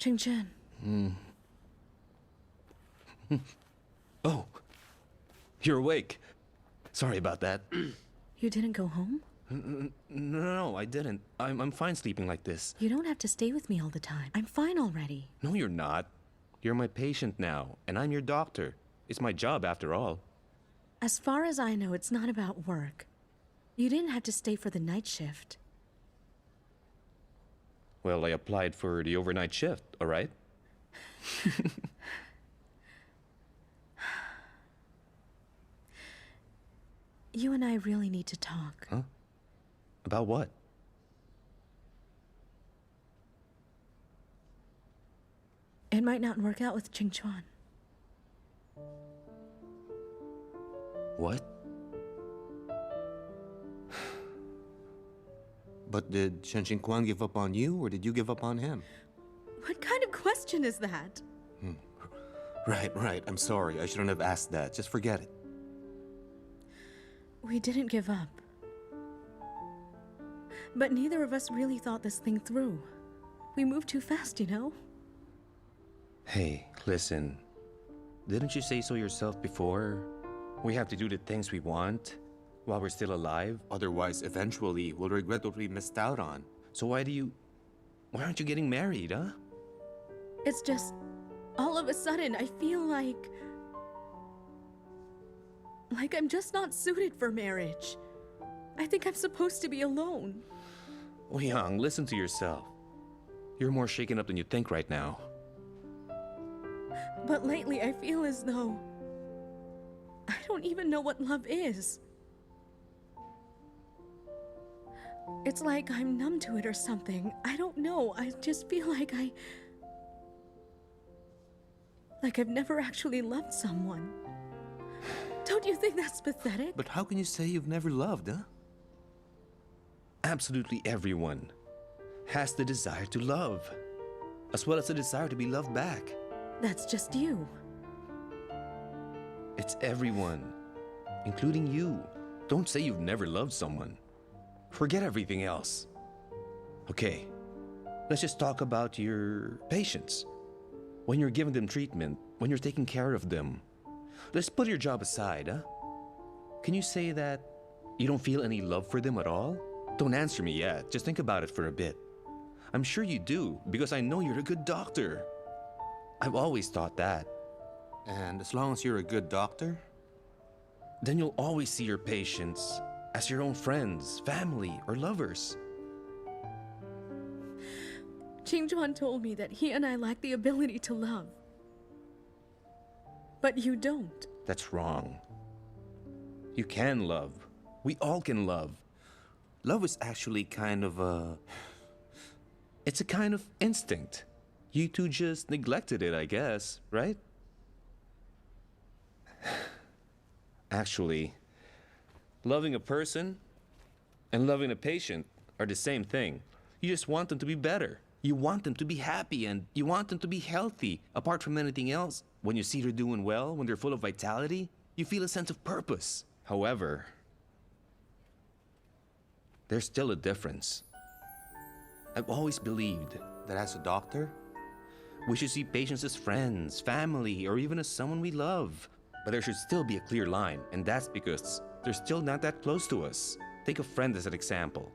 Qianqian. Oh, you're awake. Sorry about that. You didn't go home? No, I didn't. I'm fine sleeping like this. You don't have to stay with me all the time. I'm fine already. No, you're not. You're my patient now, and I'm your doctor. It's my job after all. As far as I know, it's not about work. You didn't have to stay for the night shift. Well, I applied for the overnight shift, all right? You and I really need to talk. Huh? About what? It might not work out with Qingchuan. What? But did Qianqian give up on you, or did you give up on him? What kind of question is that? Right. I'm sorry. I shouldn't have asked that. Just forget it. We didn't give up. But neither of us really thought this thing through. We moved too fast, you know? Hey, listen. Didn't you say so yourself before? We have to do the things we want while we're still alive. Otherwise, eventually, we'll regret what we missed out on. So why aren't you getting married, huh? It's just, all of a sudden, I feel like I'm just not suited for marriage. I think I'm supposed to be alone. Yang, listen to yourself. You're more shaken up than you think right now. But lately, I feel as though I don't even know what love is. It's like I'm numb to it or something. I don't know. I just feel like I've never actually loved someone. Don't you think that's pathetic? But how can you say you've never loved, huh? Absolutely everyone has the desire to love, as well as the desire to be loved back. That's just you. It's everyone, including you. Don't say you've never loved someone. Forget everything else. Okay, let's just talk about your patients. When you're giving them treatment, when you're taking care of them. Let's put your job aside, huh? Can you say that you don't feel any love for them at all? Don't answer me yet. Just think about it for a bit. I'm sure you do, because I know you're a good doctor. I've always thought that. And as long as you're a good doctor? Then you'll always see your patients as your own friends, family, or lovers. Qingchuan told me that he and I lack the ability to love. But you don't. That's wrong. You can love. We all can love. Love is actually kind of a... It's a kind of instinct. You two just neglected it, I guess, right? Actually, loving a person and loving a patient are the same thing. You just want them to be better. You want them to be happy and you want them to be healthy. Apart from anything else, when you see they're doing well, when they're full of vitality, you feel a sense of purpose. However, there's still a difference. I've always believed That as a doctor? we should see patients as friends, family, or even as someone we love. But there should still be a clear line, and that's because they're still not that close to us. Take a friend as an example.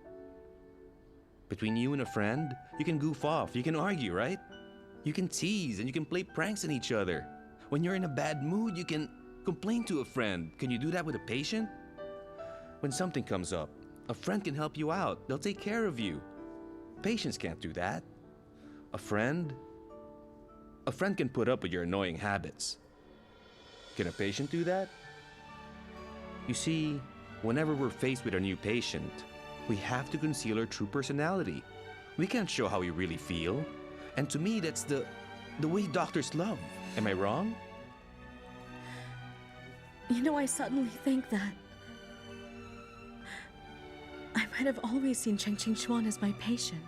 Between you and a friend, you can goof off, you can argue, right? You can tease and you can play pranks on each other. When you're in a bad mood, you can complain to a friend. Can you do that with a patient? When something comes up, a friend can help you out. They'll take care of you. Patients can't do that. A friend can put up with your annoying habits. Can a patient do that? You see, whenever we're faced with a new patient, we have to conceal our true personality. We can't show how we really feel. And to me, that's the way doctors love. Am I wrong? You know, I suddenly think that I might have always seen Cheng Qingchuan as my patient.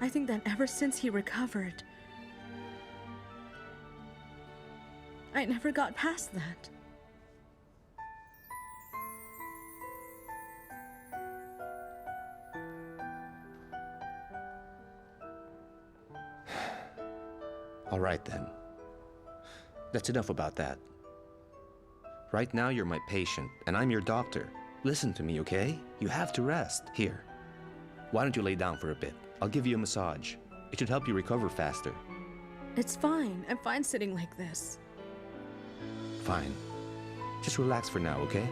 I think that ever since he recovered, I never got past that. All right then. That's enough about that. Right now you're my patient, and I'm your doctor. Listen to me, okay? You have to rest. Here. Why don't you lay down for a bit? I'll give you a massage. It should help you recover faster. It's fine. I'm fine sitting like this. Fine. Just relax for now, okay?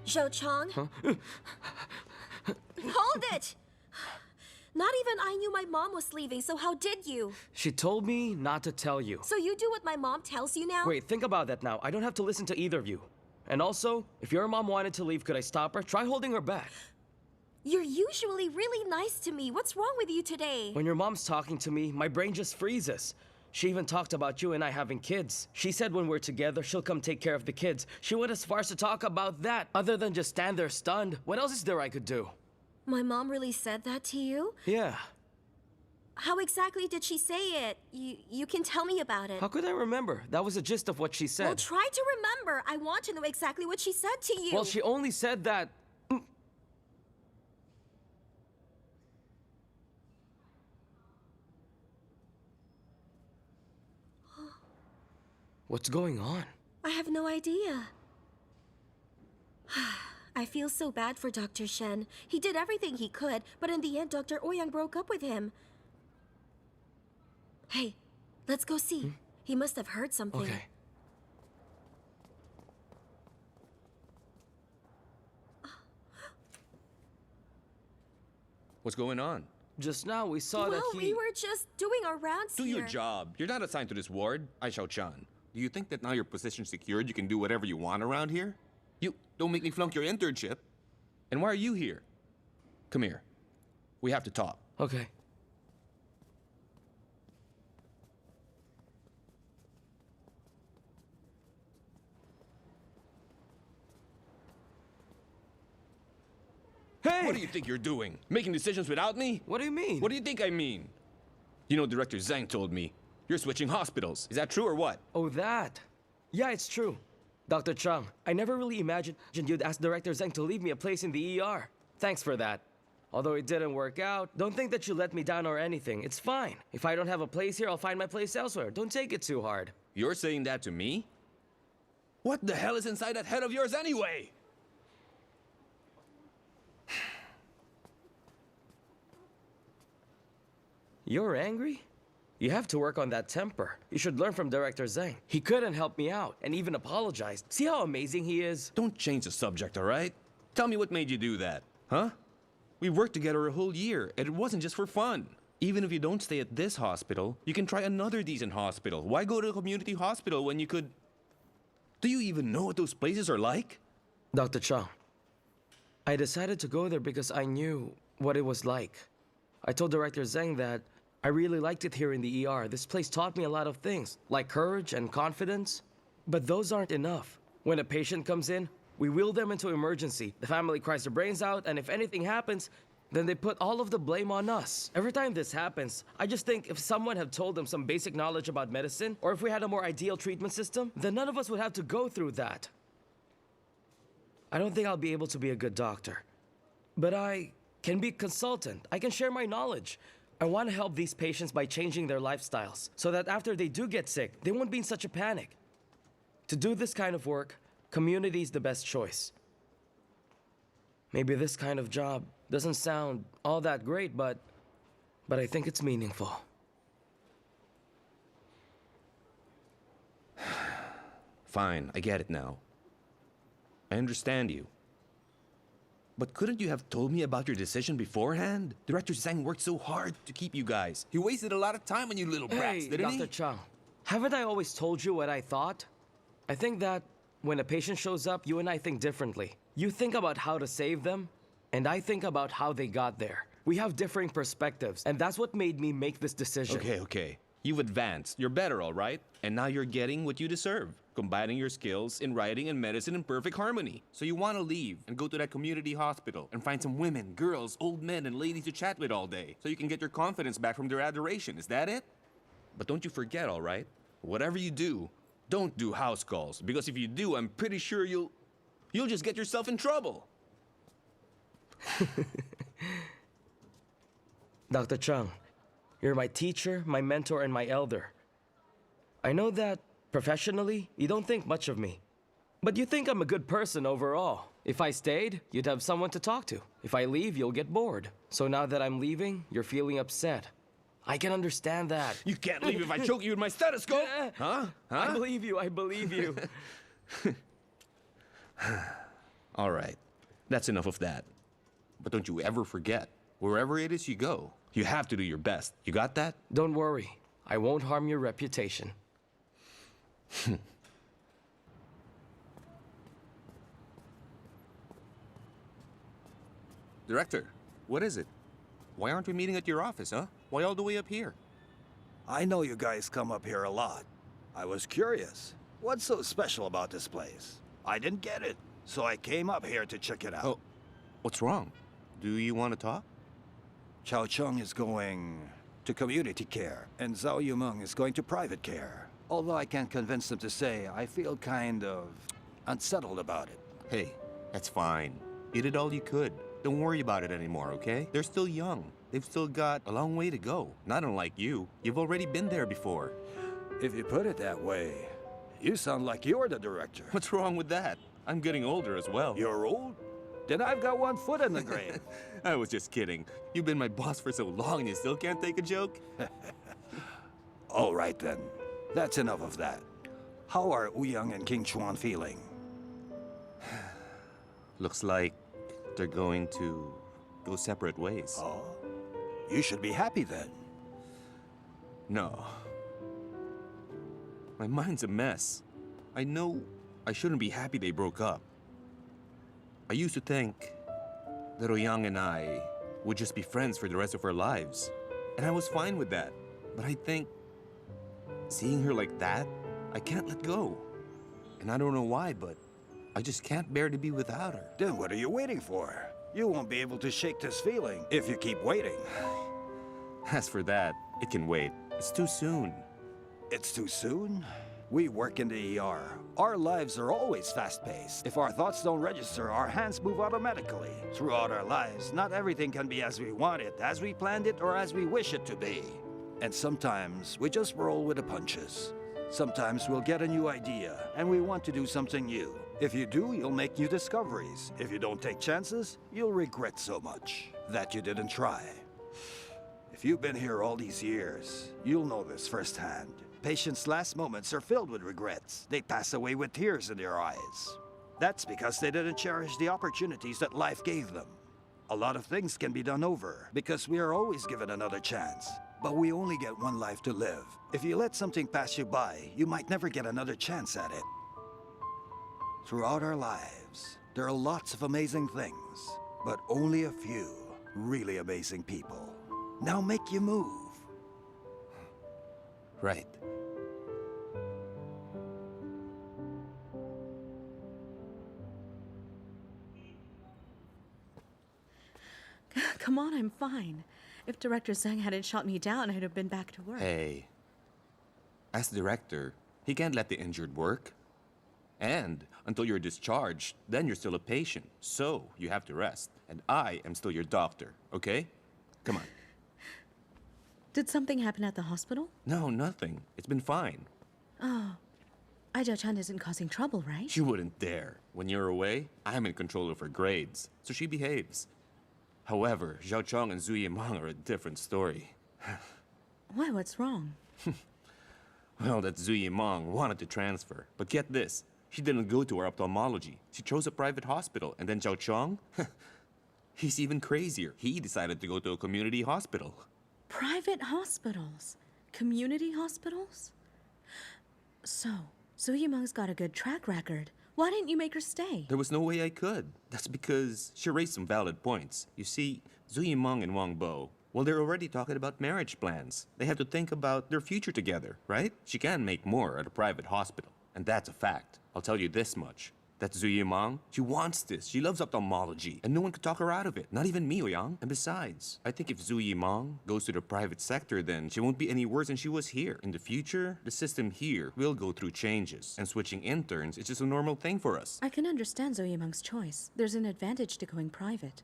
Zhou Chong? Huh? Hold it! Not even I knew my mom was leaving, so how did you? She told me not to tell you. So you do what my mom tells you now? Wait, think about that now. I don't have to listen to either of you. And also, if your mom wanted to leave, could I stop her? Try holding her back. You're usually really nice to me. What's wrong with you today? When your mom's talking to me, my brain just freezes. She even talked about you and I having kids. She said when we're together, she'll come take care of the kids. She went as far as to talk about that. Other than just stand there stunned, what else is there I could do? My mom really said that to you? Yeah. How exactly did she say it? You can tell me about it. How could I remember? That was the gist of what she said. Well, try to remember. I want to know exactly what she said to you. Well, she only said that... What's going on? I have no idea. I feel so bad for Dr. Shen. He did everything he could, but in the end, Dr. Ouyang broke up with him. Hey, let's go see. He must have heard something. Okay. What's going on? Just now we saw Well, that he... we were just doing our rounds Do here. your job. You're not assigned to this ward. I Xiao Chan. Do you think that now your position's secured, you can do whatever you want around here? You don't make me flunk your internship. And why are you here? Come here. We have to talk. Okay. Hey! What do you think you're doing? Making decisions without me? What do you mean? What do you think I mean? You know, Director Zhang told me you're switching hospitals. Is that true or what? Oh, that. Yeah, it's true. Dr. Chang, I never really imagined you'd ask Director Zheng to leave me a place in the ER. Thanks for that. Although it didn't work out, don't think that you let me down or anything. It's fine. If I don't have a place here, I'll find my place elsewhere. Don't take it too hard. You're saying that to me? What the hell is inside that head of yours anyway? You're angry? You have to work on that temper. You should learn from Director Zheng. He couldn't help me out and even apologized. See how amazing he is? Don't change the subject, all right? Tell me what made you do that, huh? We worked together a whole year, and it wasn't just for fun. Even if you don't stay at this hospital, you can try another decent hospital. Why go to a community hospital when you could... Do you even know what those places are like? Dr. Chang, I decided to go there because I knew what it was like. I told Director Zheng that I really liked it here in the ER. This place taught me a lot of things, like courage and confidence. But those aren't enough. When a patient comes in, we wheel them into emergency. The family cries their brains out, and if anything happens, then they put all of the blame on us. Every time this happens, I just think if someone had told them some basic knowledge about medicine, or if we had a more ideal treatment system, then none of us would have to go through that. I don't think I'll be able to be a good doctor. But I can be a consultant. I can share my knowledge. I want to help these patients by changing their lifestyles, so that after they do get sick, they won't be in such a panic. To do this kind of work, community is the best choice. Maybe this kind of job doesn't sound all that great, but I think it's meaningful. Fine, I get it now. I understand you. But couldn't you have told me about your decision beforehand? Director Zhang worked so hard to keep you guys. He wasted a lot of time on you little brats, Hey, didn't he? Dr. Chang, haven't I always told you what I thought? I think that when a patient shows up, you and I think differently. You think about how to save them, and I think about how they got there. We have differing perspectives, and that's what made me make this decision. Okay. You've advanced. You're better, all right? And now you're getting what you deserve. Combining your skills in writing and medicine in perfect harmony. So you want to leave and go to that community hospital and find some women, girls, old men, and ladies to chat with all day, so you can get your confidence back from their adoration. Is that it? But don't you forget, all right? Whatever you do, Don't do house calls, because if you do, I'm pretty sure you'll just get yourself in trouble. Dr. Zhang, you're my teacher, my mentor, and my elder. I know that, professionally, you don't think much of me. But you think I'm a good person overall. If I stayed, you'd have someone to talk to. If I leave, you'll get bored. So now that I'm leaving, you're feeling upset. I can understand that. You can't leave if I choke you with my stethoscope! Huh? I believe you, I believe you. All right, that's enough of that. But don't you ever forget, wherever it is you go, you have to do your best. You got that? Don't worry, I won't harm your reputation. Director, what is it? Why aren't we meeting at your office, huh? Why all the way up here? I know you guys come up here a lot. I was curious. What's so special about this place? I didn't get it, so I came up here to check it out. Oh, what's wrong? Do you want to talk? Chao Cheng is going to community care, and Zhao Yumeng is going to private care. Although I can't convince them to say, I feel kind of unsettled about it. Hey, that's fine. You did all you could. Don't worry about it anymore, okay? They're still young. They've still got a long way to go. Not unlike you. You've already been there before. If you put it that way, you sound like you're the director. What's wrong with that? I'm getting older as well. You're old? Then I've got one foot in the grave. I was just kidding. You've been my boss for so long and you still can't take a joke? All right then. That's enough of that. How are Ouyang and King Chuan feeling? Looks like they're going to go separate ways. Oh, you should be happy then. No. My mind's a mess. I know I shouldn't be happy they broke up. I used to think that Ouyang and I would just be friends for the rest of our lives. And I was fine with that. But I think seeing her like that, I can't let go. And I don't know why, but I just can't bear to be without her. Then what are you waiting for? You won't be able to shake this feeling if you keep waiting. As for that, it can wait. It's too soon. It's too soon? We work in the ER. Our lives are always fast-paced. If our thoughts don't register, our hands move automatically. Throughout our lives, not everything can be as we want it, as we planned it, or as we wish it to be. And sometimes, we just roll with the punches. Sometimes we'll get a new idea, and we want to do something new. If you do, you'll make new discoveries. If you don't take chances, you'll regret so much that you didn't try. If you've been here all these years, you'll know this firsthand. Patients' last moments are filled with regrets. They pass away with tears in their eyes. That's because they didn't cherish the opportunities that life gave them. A lot of things can be done over because we are always given another chance. But we only get one life to live. If you let something pass you by, you might never get another chance at it. Throughout our lives, there are lots of amazing things, but only a few really amazing people. Now make you move. Right. Come on, I'm fine. If Director Zhang hadn't shot me down, I'd have been back to work. Hey. As director, he can't let the injured work. And until you're discharged, then you're still a patient. So you have to rest. And I am still your doctor, okay? Come on. Did something happen at the hospital? No, nothing. It's been fine. Oh. Aja-chan isn't causing trouble, right? She wouldn't dare. When you're away, I'm in control of her grades, so she behaves. However, Zhao Chong and Zhu Yimang are a different story. Why, what's wrong? Well, that Zhu Yimang wanted to transfer. But get this, she didn't go to her ophthalmology. She chose a private hospital. And then Zhao Chong? He's even crazier. He decided to go to a community hospital. Private hospitals? Community hospitals? So, Zhu Yimeng's got a good track record. Why didn't you make her stay? There was no way I could. That's because she raised some valid points. You see, Zhu Yimeng and Wang Bo, well, they're already talking about marriage plans. They have to think about their future together, right? She can make more at a private hospital. And that's a fact. I'll tell you this much. That's Zhu Yimang. She wants this. She loves ophthalmology, and no one could talk her out of it. Not even me, Ouyang. And besides, I think if Zhu Yimang goes to the private sector, then she won't be any worse than she was here. In the future, the system here will go through changes, and switching interns is just a normal thing for us. I can understand Zhou Yimeng's choice. There's an advantage to going private.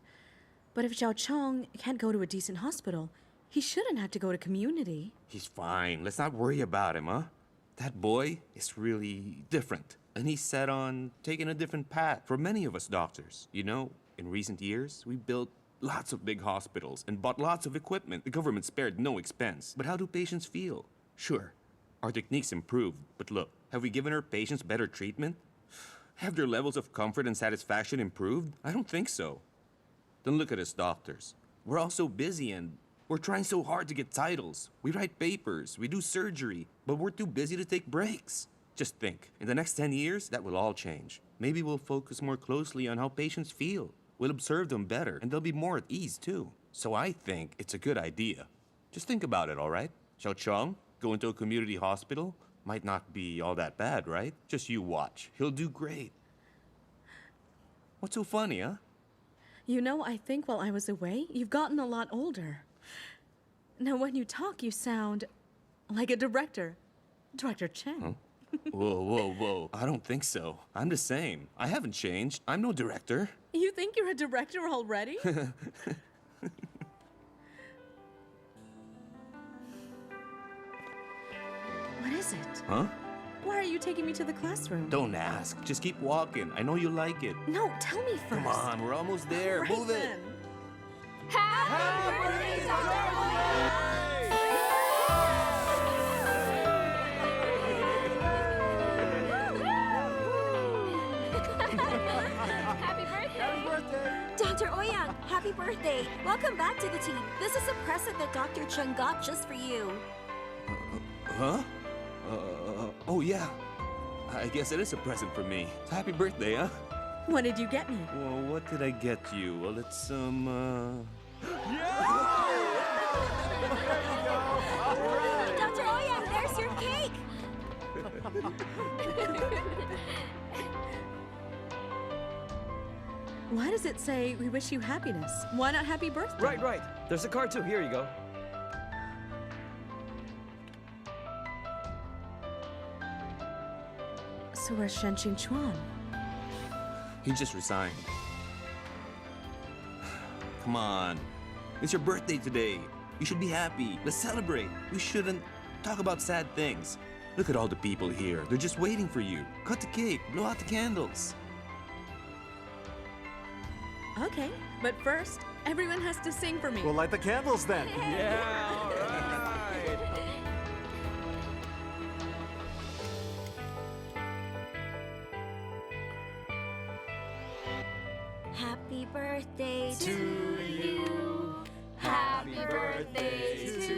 But if Zhao Chong can't go to a decent hospital, he shouldn't have to go to community. He's fine. Let's not worry about him, huh? That boy is really different. And he's set on taking a different path for many of us doctors. You know, in recent years, we built lots of big hospitals and bought lots of equipment. The government spared no expense. But how do patients feel? Sure, our techniques improved, but look, have we given our patients better treatment? Have their levels of comfort and satisfaction improved? I don't think so. Then look at us doctors. We're all so busy and we're trying so hard to get titles. We write papers, we do surgery, but we're too busy to take breaks. Just think, in the next 10 years, that will all change. Maybe we'll focus more closely on how patients feel. We'll observe them better, and they'll be more at ease, too. So I think it's a good idea. Just think about it, all right? Xiao Chong, go into a community hospital? Might not be all that bad, right? Just you watch. He'll do great. What's so funny, huh? You know, I think while I was away, you've gotten a lot older. Now, when you talk, you sound like a director. Director Chen. Huh? Whoa. I don't think so. I'm the same. I haven't changed. I'm no director. You think you're a director already? What is it? Huh? Why are you taking me to the classroom? Don't ask. Just keep walking. I know you like it. No, tell me first. Come on, we're almost there. Right Move it. then. Happy birthday, Dr. Happy birthday! Dr. Ouyang, happy birthday. Welcome back to the team. This is a present that Dr. Chen got just for you. Huh? Oh yeah. I guess it is a present for me. Happy birthday, huh? What did you get me? Well, what did I get you? Well, it's Dr. Ouyang, there's your cake. Why does it say, we wish you happiness? Why not happy birthday? Right. There's a card too. Here you go. So where's Shen Qingchuan? He just resigned. Come on. It's your birthday today. You should be happy. Let's celebrate. We shouldn't talk about sad things. Look at all the people here. They're just waiting for you. Cut the cake. Blow out the candles. Okay, but first, everyone has to sing for me. We'll light the candles then. Yeah, all right. Happy birthday to you. Happy birthday to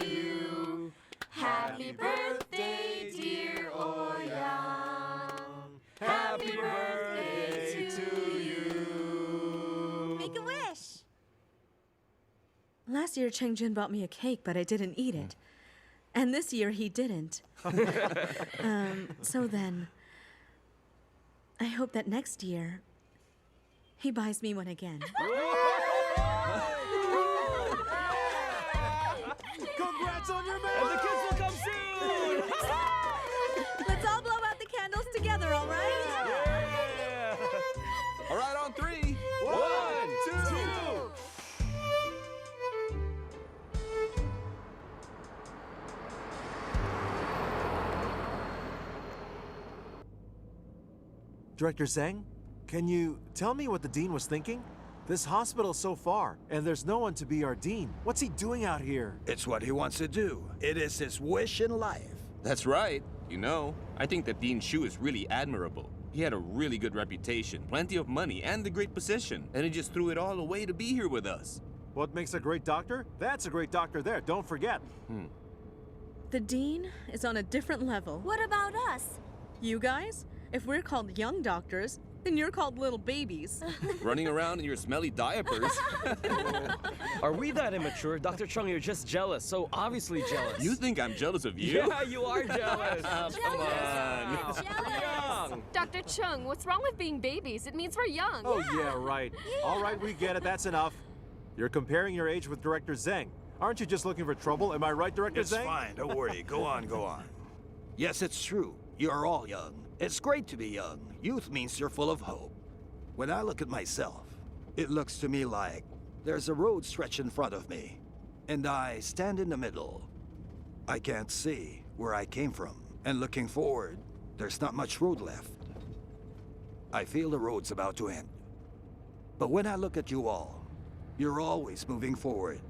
you. Happy birthday, dear Ouyang. Happy birthday to you. Make a wish. Last year, Cheng Jun bought me a cake, but I didn't eat it. And this year, he didn't. So then, I hope that next year, he buys me one again. Congrats on your And marriage! the kids will come soon. Let's all blow out the candles together, all right? Yeah. All right, on three. 1, 2. Director Zheng, can you tell me what the dean was thinking? This hospital's so far, and there's no one to be our dean. What's he doing out here? It's what he wants to do. It is his wish in life. That's right. You know, I think that Dean Shu is really admirable. He had a really good reputation, plenty of money, and a great position. And he just threw it all away to be here with us. What makes a great doctor? That's a great doctor there, don't forget. The dean is on a different level. What about us? You guys? If we're called young doctors, And you're called little babies. Running around in your smelly diapers. Are we that immature? Dr. Chung, you're just jealous. So obviously jealous. You think I'm jealous of you? Yeah, you are jealous. Come on. Young. Dr. Chung, what's wrong with being babies? It means we're young. Oh, yeah, right. All right, we get it. That's enough. You're comparing your age with Director Zheng. Aren't you just looking for trouble? Am I right, Director It's Zheng? fine, don't worry. Go on, go on. Yes, it's true. You're all young. It's great to be young. Youth means you're full of hope. When I look at myself, it looks to me like there's a road stretched in front of me, and I stand in the middle. I can't see where I came from, and looking forward, there's not much road left. I feel the road's about to end. But when I look at you all, you're always moving forward.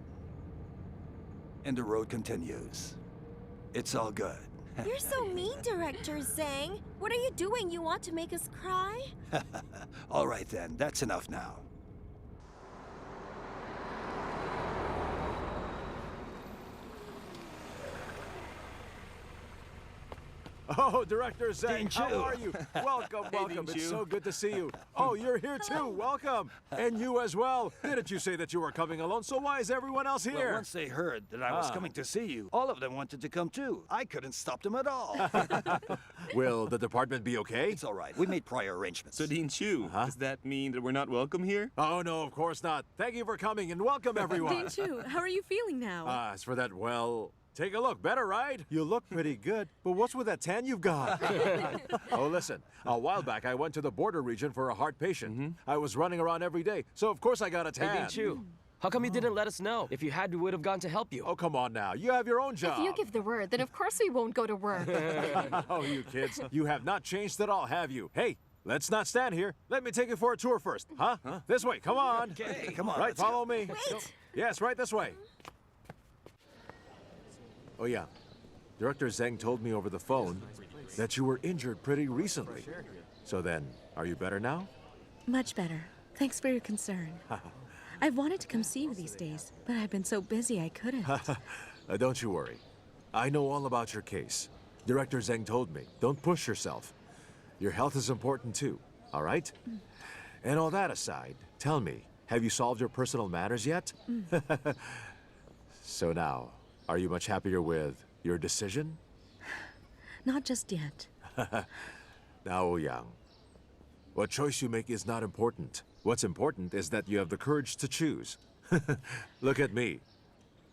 And the road continues. It's all good. You're so mean, Director Zhang. What are you doing? You want to make us cry? All right then, that's enough now. Oh, Director Zheng, how Chu. are you? Welcome, welcome. Ding It's Chu. so good to see you. Oh, you're here too. Welcome. And you as well. Didn't you say that you were coming alone? So why is everyone else Well, here? once they heard that I was coming to see you, all of them wanted to come too. I couldn't stop them at all. Will the department be okay? It's all right. We made prior arrangements. So, Dean Chu, does that mean that we're not welcome here? Oh, no, of course not. Thank you for coming and welcome everyone. Dean Chu, how are you feeling now? As for that, well, take a look. Better, right? You look pretty good. But what's with that tan you've got? Oh, listen. A while back, I went to the border region for a heart patient. I was running around every day, so of course I got a tan. Hey, Ding Chu, how come you didn't let us know? If you had, we would have gone to help you. Oh, come on now. You have your own job. If you give the word, then of course we won't go to work. Oh, you kids. You have not changed at all, have you? Hey, let's not stand here. Let me take you for a tour first. Huh? This way. Come on. Okay, come on. Right, let's follow go. me. Yes, right this way. Oh, yeah. Director Zheng told me over the phone that you were injured pretty recently. So then, are you better now? Much better. Thanks for your concern. I've wanted to come see you these days, but I've been so busy I couldn't. Don't you worry. I know all about your case. Director Zheng told me, don't push yourself. Your health is important too, all right? And all that aside, tell me, have you solved your personal matters yet? So now, are you much happier with your decision? Not just yet. Now, Yang, what choice you make is not important. What's important is that you have the courage to choose. Look at me.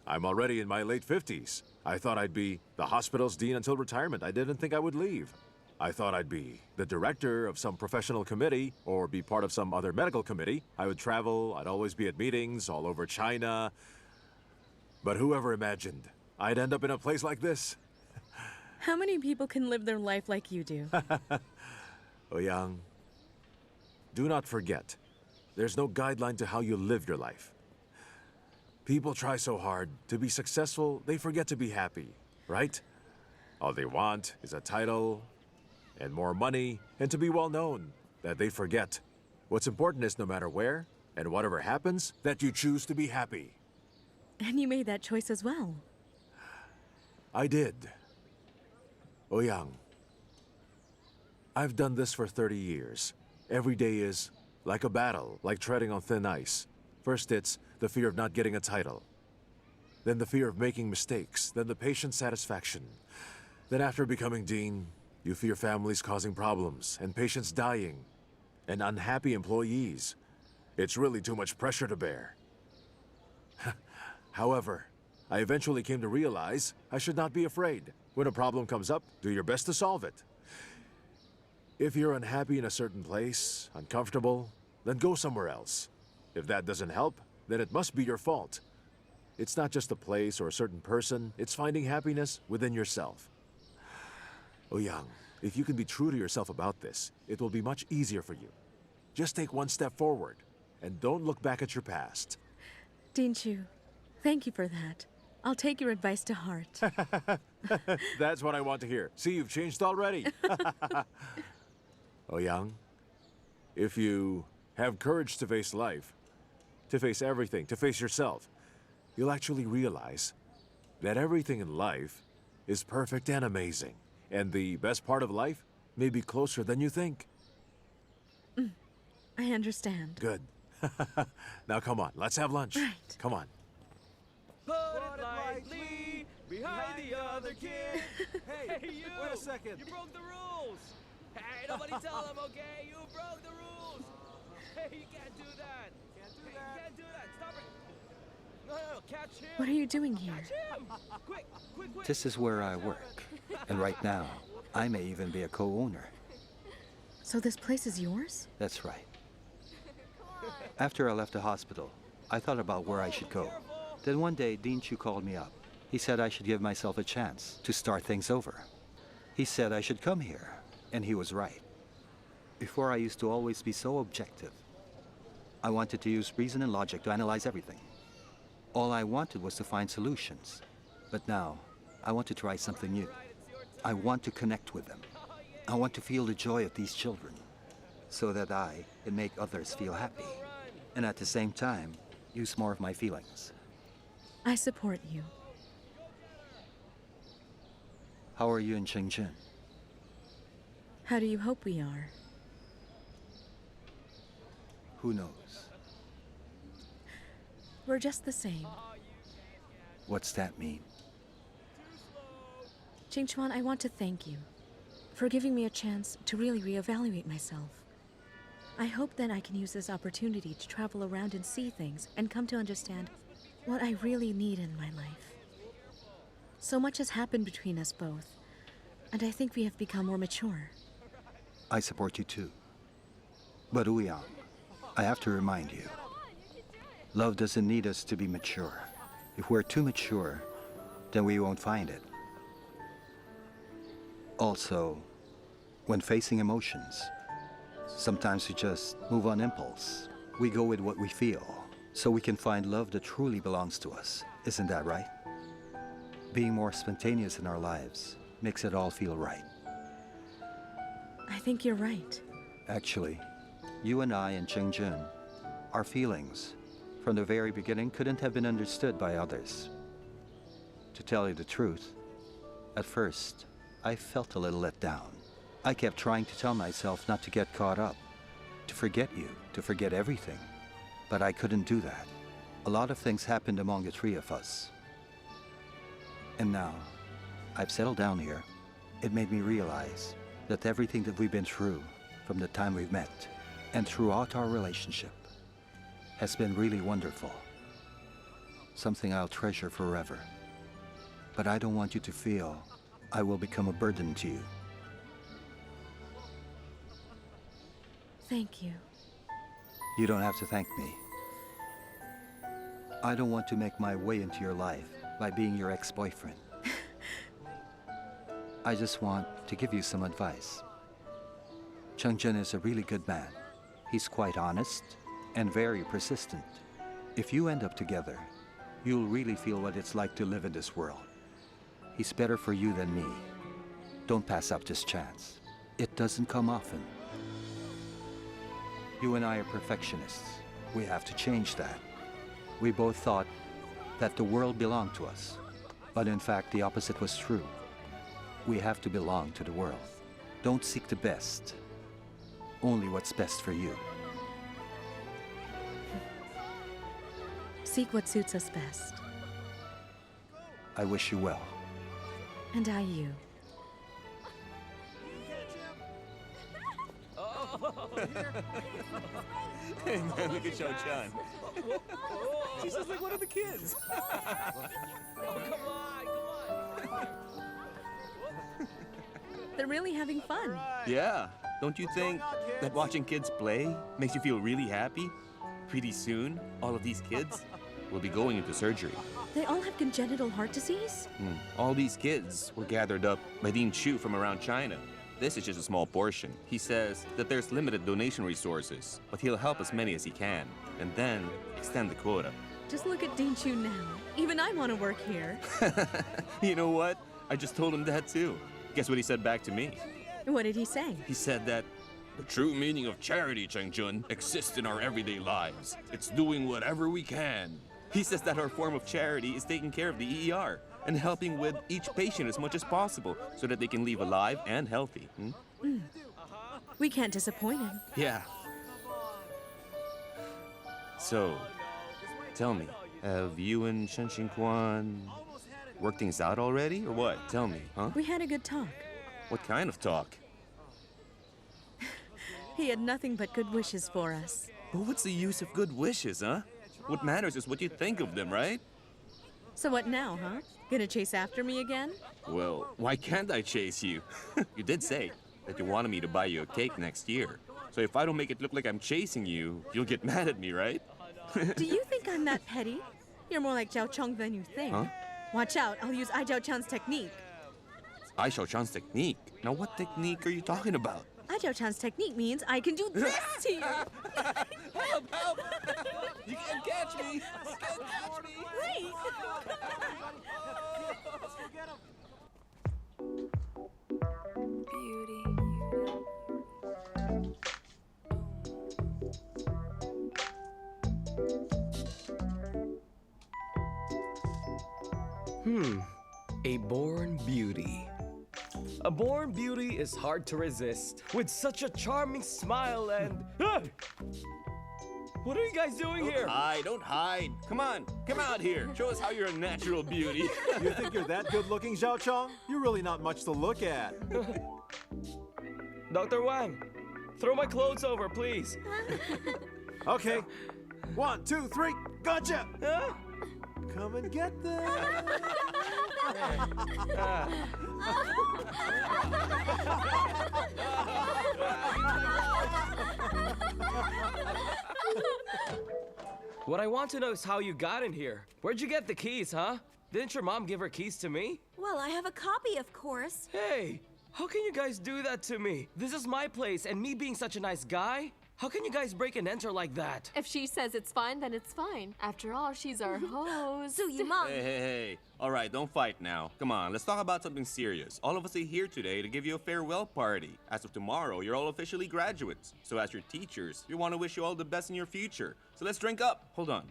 I'm already in my late 50s. I thought I'd be the hospital's dean until retirement. I didn't think I would leave. I thought I'd be the director of some professional committee or be part of some other medical committee. I would travel, I'd always be at meetings all over China. But whoever imagined I'd end up in a place like this? How many people can live their life like you do? Oh, Yang, do not forget, there's no guideline to how you live your life. People try so hard to be successful, they forget to be happy, right? All they want is a title and more money and to be well known, that they forget. What's important is no matter where and whatever happens, that you choose to be happy. And you made that choice as well. I did. Oh, Yang, I've done this for 30 years. Every day is like a battle, like treading on thin ice. First, it's the fear of not getting a title. Then the fear of making mistakes. Then the patient satisfaction. Then after becoming dean, you fear families causing problems, and patients dying, and unhappy employees. It's really too much pressure to bear. However, I eventually came to realize I should not be afraid. When a problem comes up, do your best to solve it. If you're unhappy in a certain place, uncomfortable, then go somewhere else. If that doesn't help, then it must be your fault. It's not just a place or a certain person, it's finding happiness within yourself. Oh, Yang, if you can be true to yourself about this, it will be much easier for you. Just take one step forward, and don't look back at your past. Dean Chu, thank you for that. I'll take your advice to heart. That's what I want to hear. See, you've changed already. Oh, Yang, if you have courage to face life, to face everything, to face yourself, you'll actually realize that everything in life is perfect and amazing. And the best part of life may be closer than you think. I understand. Good. Now come on, let's have lunch. Right. Come on. Put it lightly behind the other kid. Hey, you! Wait a second. You broke the rules. Hey, nobody tell him, okay? You broke the rules. Hey, you can't do that. You can't do that. Stop it. No, catch him. What are you doing here? Catch him. Quick, quick, quick. This is where I work. And right now, I may even be a co-owner. So this place is yours? That's right. After I left the hospital, I thought about where I should go. Then one day, Dean Chu called me up. He said I should give myself a chance to start things over. He said I should come here, and he was right. Before, I used to always be so objective. I wanted to use reason and logic to analyze everything. All I wanted was to find solutions. But now, I want to try something new. I want to connect with them. I want to feel the joy of these children, so that I can make others feel happy. And at the same time, use more of my feelings. I support you. How are you in Qianqian? How do you hope we are? Who knows? We're just the same. What's that mean? Qingchuan, I want to thank you for giving me a chance to really reevaluate myself. I hope that I can use this opportunity to travel around and see things and come to understand what I really need in my life. So much has happened between us both, and I think we have become more mature. I support you too. But Ouyang, I have to remind you, love doesn't need us to be mature. If we're too mature, then we won't find it. Also, when facing emotions, sometimes we just move on impulse. We go with what we feel, so we can find love that truly belongs to us. Isn't that right? Being more spontaneous in our lives makes it all feel right. I think you're right. Actually, you and I and Qianqian, our feelings, from the very beginning couldn't have been understood by others. To tell you the truth, at first, I felt a little let down. I kept trying to tell myself not to get caught up, to forget you, to forget everything. But I couldn't do that. A lot of things happened among the three of us. And now, I've settled down here. It made me realize that everything that we've been through from the time we've met and throughout our relationship has been really wonderful. Something I'll treasure forever. But I don't want you to feel I will become a burden to you. Thank you. You don't have to thank me. I don't want to make my way into your life by being your ex-boyfriend. I just want to give you some advice. Qianqian is a really good man. He's quite honest and very persistent. If you end up together, you'll really feel what it's like to live in this world. He's better for you than me. Don't pass up this chance. It doesn't come often. You and I are perfectionists. We have to change that. We both thought that the world belonged to us. But in fact, the opposite was true. We have to belong to the world. Don't seek the best. Only what's best for you. Seek what suits us best. I wish you well. And I you. Hey man, look at Xiao-chan. She's just like one of the kids. They're really having fun. Yeah. Don't you think that watching kids play makes you feel really happy? Pretty soon, all of these kids will be going into surgery. They all have congenital heart disease? All these kids were gathered up by Dean Chu from around China. This is just a small portion. He says that there's limited donation resources, but he'll help as many as he can, and then extend the quota. Just look at Dean Chu now. Even I want to work here. You know what? I just told him that too. Guess what he said back to me? What did he say? He said that the true meaning of charity, Chengchun, exists in our everyday lives. It's doing whatever we can. He says that our form of charity is taking care of the EER and helping with each patient as much as possible so that they can leave alive and healthy. We can't disappoint him. Yeah. So, tell me, have you and Shen Xingquan worked things out already, or what? Tell me, huh? We had a good talk. What kind of talk? He had nothing but good wishes for us. But what's the use of good wishes, huh? What matters is what you think of them, right? So what now, huh? Gonna chase after me again? Well, why can't I chase you? You did say that you wanted me to buy you a cake next year. So if I don't make it look like I'm chasing you, you'll get mad at me, right? Do you think I'm that petty? You're more like Zhao Chong than you think. Huh? Watch out, I'll use Ai Zhao Chan's technique. I Shao Chan's technique. Now what technique are you talking about? Ai Zhao Chan's technique means I can do this to you. Help, help! You can't catch me! You can't catch me! Wait! A born beauty. A born beauty is hard to resist. With such a charming smile and... Ah! What are you guys doing here? Don't hide. Come on, come out here. Show us how you're a natural beauty. You think you're that good looking, Zhao Chong? You're really not much to look at. Dr. Wang, throw my clothes over, please. Okay. 1, 2, 3, gotcha! Huh? Come and get them. What I want to know is how you got in here. Where'd you get the keys, huh? Didn't your mom give her keys to me? Well, I have a copy, of course. Hey, how can you guys do that to me? This is my place, and me being such a nice guy? How can you guys break and enter like that? If she says it's fine, then it's fine. After all, she's our host. So you mom. Hey. All right, don't fight now. Come on, let's talk about something serious. All of us are here today to give you a farewell party. As of tomorrow, you're all officially graduates. So as your teachers, we want to wish you all the best in your future. So let's drink up. Hold on.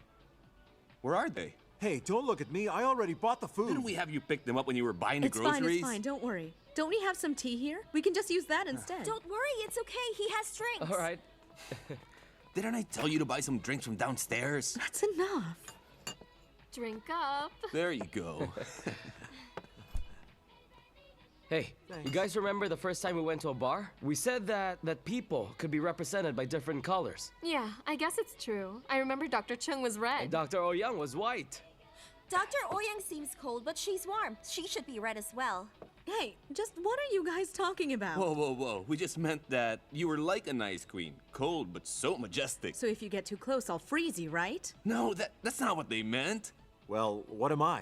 Where are they? Hey, don't look at me. I already bought the food. Didn't we have you pick them up when you were buying the It's groceries? fine, don't worry. Don't we have some tea here? We can just use that instead. Don't worry, it's okay. He has drinks. All right. Didn't I tell you to buy some drinks from downstairs? That's enough. Drink up. There you go. Hey, you guys remember the first time we went to a bar? We said that people could be represented by different colors. Yeah, I guess it's true. I remember Dr. Chung was red. And Dr. Ouyang was white. Dr. Ouyang seems cold, but she's warm. She should be red as well. Hey, just what are you guys talking about? Whoa. We just meant that you were like an ice queen. Cold, but so majestic. So if you get too close, I'll freeze you, right? No, that's not what they meant. Well, what am I?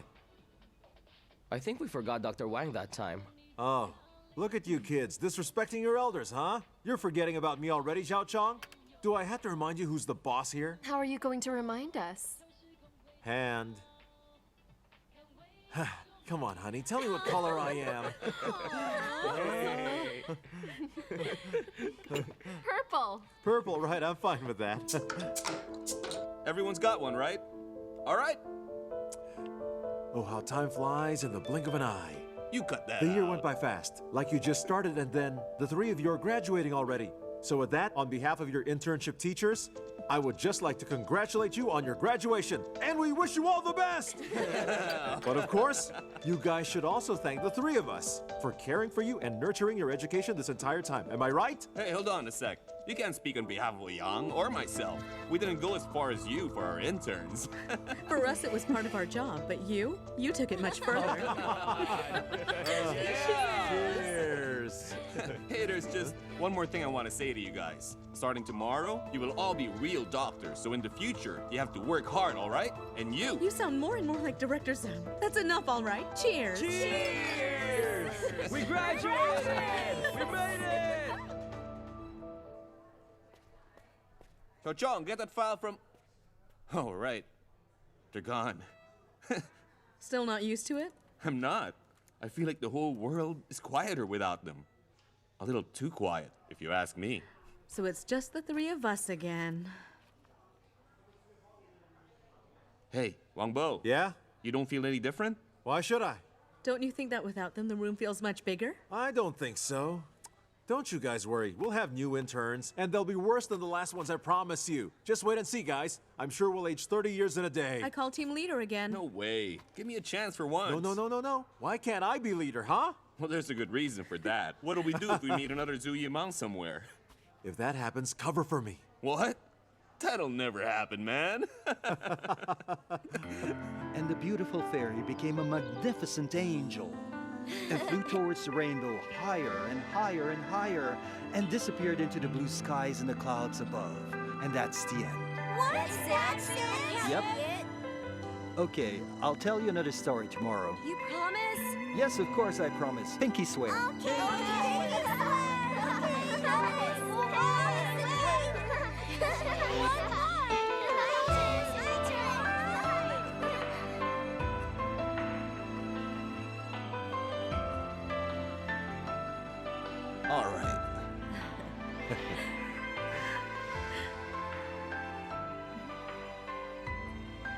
I think we forgot Dr. Wang that time. Oh, look at you kids, disrespecting your elders, huh? You're forgetting about me already, Zhao Chong? Do I have to remind you who's the boss here? How are you going to remind us? Hand. Come on, honey, tell me what color I am. Purple. Purple, right, I'm fine with that. Everyone's got one, right? All right. Oh, how time flies in the blink of an eye. You cut that The year out. went by fast, like you just started, and then the three of you are graduating already. So with that, on behalf of your internship teachers, I would just like to congratulate you on your graduation, and we wish you all the best! But of course, you guys should also thank the three of us for caring for you and nurturing your education this entire time. Am I right? Hey, hold on a sec. You can't speak on behalf of Yang or myself. We didn't go as far as you for our interns. For us, it was part of our job, but you took it much further. Cheers! Hey, there's just one more thing I want to say to you guys. Starting tomorrow, you will all be real doctors, so in the future, you have to work hard, all right? And you... You sound more and more like Director Zhang. That's enough, all right? Cheers! Cheers! We graduated! We made it! So, Zhang, get that file from... Oh, right. They're gone. Still not used to it? I'm not. I feel like the whole world is quieter without them. A little too quiet, if you ask me. So it's just the three of us again. Hey, Wang Bo. Yeah? You don't feel any different? Why should I? Don't you think that without them, the room feels much bigger? I don't think so. Don't you guys worry. We'll have new interns, and they'll be worse than the last ones, I promise you. Just wait and see, guys. I'm sure we'll age 30 years in a day. I call team leader again. No way. Give me a chance for once. No. Why can't I be leader, huh? Well, there's a good reason for that. What'll we do if we meet another Zhu Yimang somewhere? If that happens, cover for me. What? That'll never happen, man. And the beautiful fairy became a magnificent angel and flew towards the rainbow higher and higher and higher and disappeared into the blue skies and the clouds above. And that's the end. What is that? Yep. Okay, I'll tell you another story tomorrow. You promise? Yes, of course I promise. Pinky swear. All right.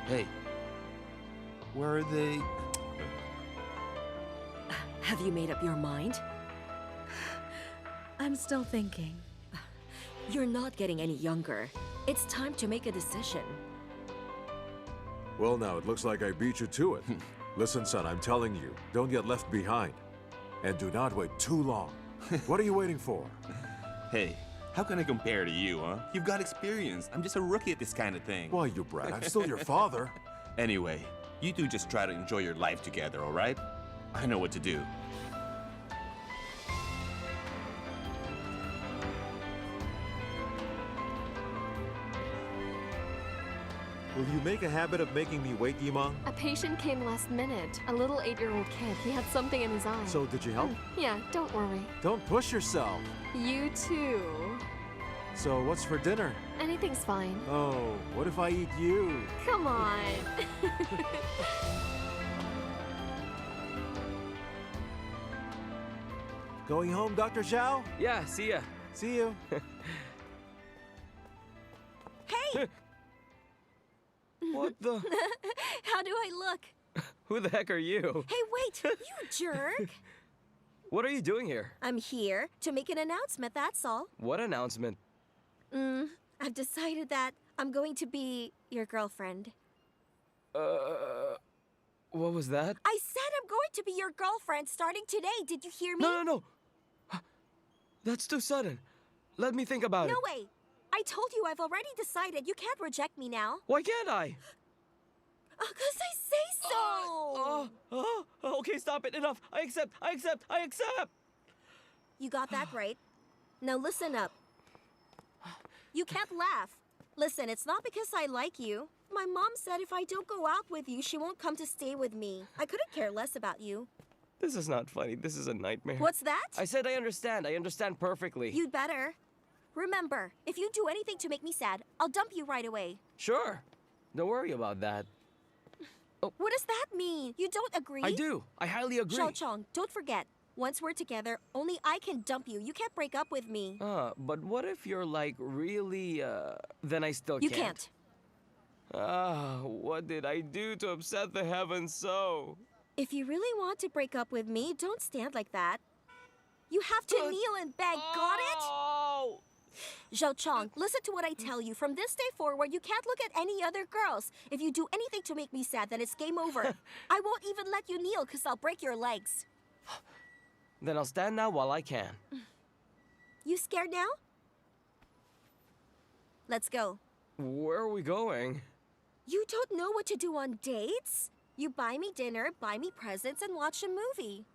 Hey, where are they? Have you made up your mind? I'm still thinking. You're not getting any younger. It's time to make a decision. Well, now, it looks like I beat you to it. Listen, son, I'm telling you, don't get left behind. And do not wait too long. What are you waiting for? Hey, how can I compare to you, huh? You've got experience. I'm just a rookie at this kind of thing. Why, you brat, I'm still your father. Anyway, you two just try to enjoy your life together, all right? I know what to do. Will you make a habit of making me wait, Yimang? A patient came last minute. A little 8-year-old kid. He had something in his eye. So, did you help? Yeah, don't worry. Don't push yourself. You too. So, what's for dinner? Anything's fine. Oh, what if I eat you? Come on. Going home, Dr. Zhao? Yeah, see ya. See you. Hey! What the? How do I look? Who the heck are you? Hey, wait! You jerk! What are you doing here? I'm here to make an announcement, that's all. What announcement? I've decided that I'm going to be your girlfriend. What was that? I said I'm going to be your girlfriend starting today. Did you hear me? No. That's too sudden. Let me think about it. No way! I told you I've already decided. You can't reject me now. Why can't I? 'Cause I say so! Okay, stop it. Enough. I accept. You got that right. Now listen up. You can't laugh. Listen, it's not because I like you. My mom said if I don't go out with you, she won't come to stay with me. I couldn't care less about you. This is not funny. This is a nightmare. What's that? I said I understand. I understand perfectly. You'd better. Remember, if you do anything to make me sad, I'll dump you right away. Sure. Don't worry about that. What does that mean? You don't agree? I do. I highly agree. Zhao Chong, don't forget. Once we're together, only I can dump you. You can't break up with me. But what if you're like really, then I still You can't. What did I do to upset the heavens so? If you really want to break up with me, don't stand like that. You have to kneel and beg, got it? Oh! Zhao Chong, listen to what I tell you. From this day forward, you can't look at any other girls. If you do anything to make me sad, then it's game over. I won't even let you kneel because I'll break your legs. Then I'll stand now while I can. You scared now? Let's go. Where are we going? You don't know what to do on dates? You buy me dinner, buy me presents, and watch a movie.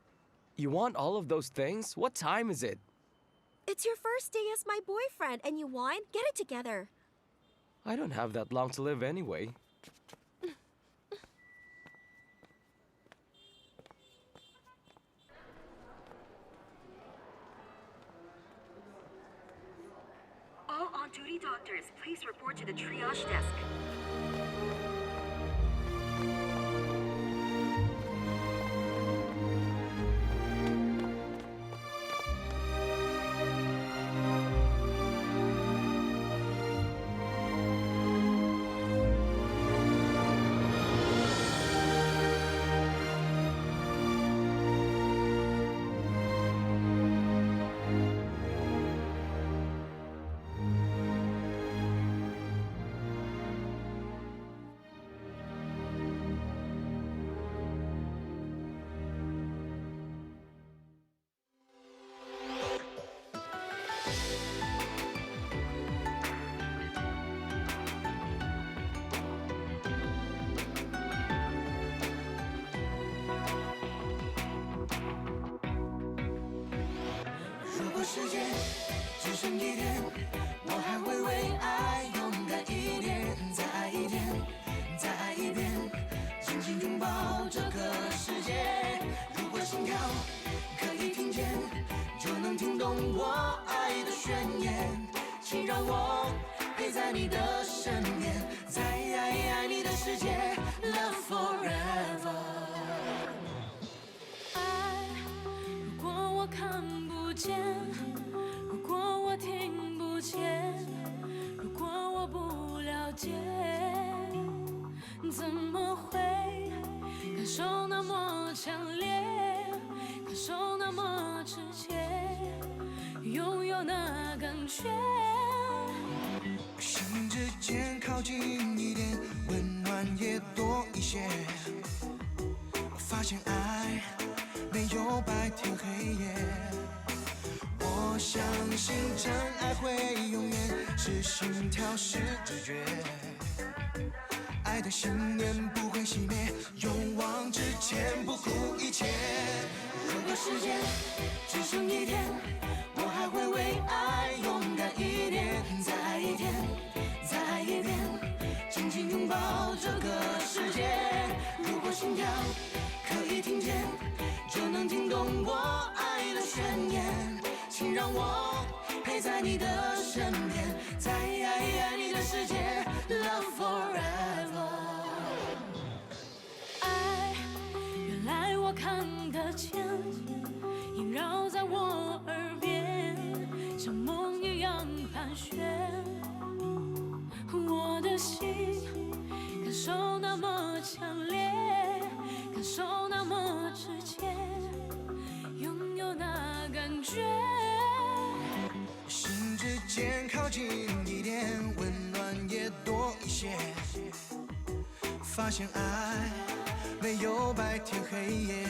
You want all of those things? What time is it? It's your first day as my boyfriend, and you whine? Get it together. I don't have that long to live anyway. All on-duty doctors, please report to the triage desk. 果时间只剩一天，我还会为爱勇敢一点，再爱一点，再爱一遍，紧紧拥抱这个世界。如果心跳可以听见，就能听懂我爱的宣言，请让我陪在你的身边，在爱你的世界 ，Love forever。爱，如果我看不见，如果我听不见，如果我不了解，怎么会感受那么强烈，感受那么直接，拥有那感觉。心之间靠近一点，温暖也多一些。我发现爱没有白天黑夜，我相信真爱会永远是心跳是直觉，爱的信念不会熄灭，勇往直前不顾一切。如果时间只剩一天，我还会为爱勇敢一点，再爱一天，再爱一遍，紧紧拥抱这个世界。如果心跳可以听见，就能听懂我爱的宣言，请让我陪在你的身边，在爱你的世界 Love forever。 爱，原来我看得见，萦绕在我耳边，像梦一样盘旋。我的心感受那么强烈，感受那么直接，拥有那感觉。心之间靠近一点，温暖也多一些。发现爱没有白天黑夜，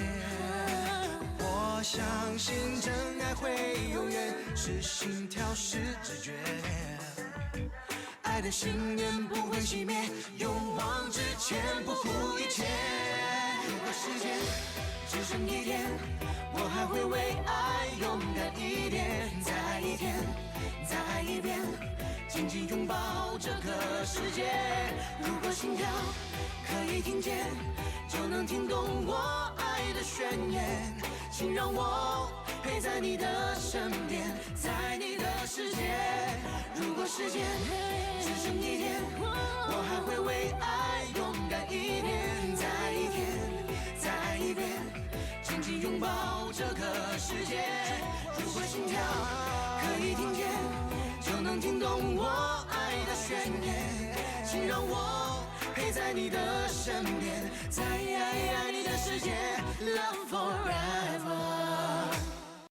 我相信真爱会永远是心跳是直觉，爱的信念不会熄灭，勇往直前不顾一切。如果时间只剩一天，我还会为爱勇敢一点，再爱一天，再爱一遍，紧紧拥抱这个世界。如果心跳可以听见，就能听懂我爱的宣言，请让我陪在你的身边，在你的世界。如果时间只剩一天，我还会为爱勇敢一点，再爱一天，再爱一遍，紧紧拥抱这个世界。如果心跳可以听见，就能听懂我爱的宣言，请让我陪在你的身边，在爱你的世界 Love forever。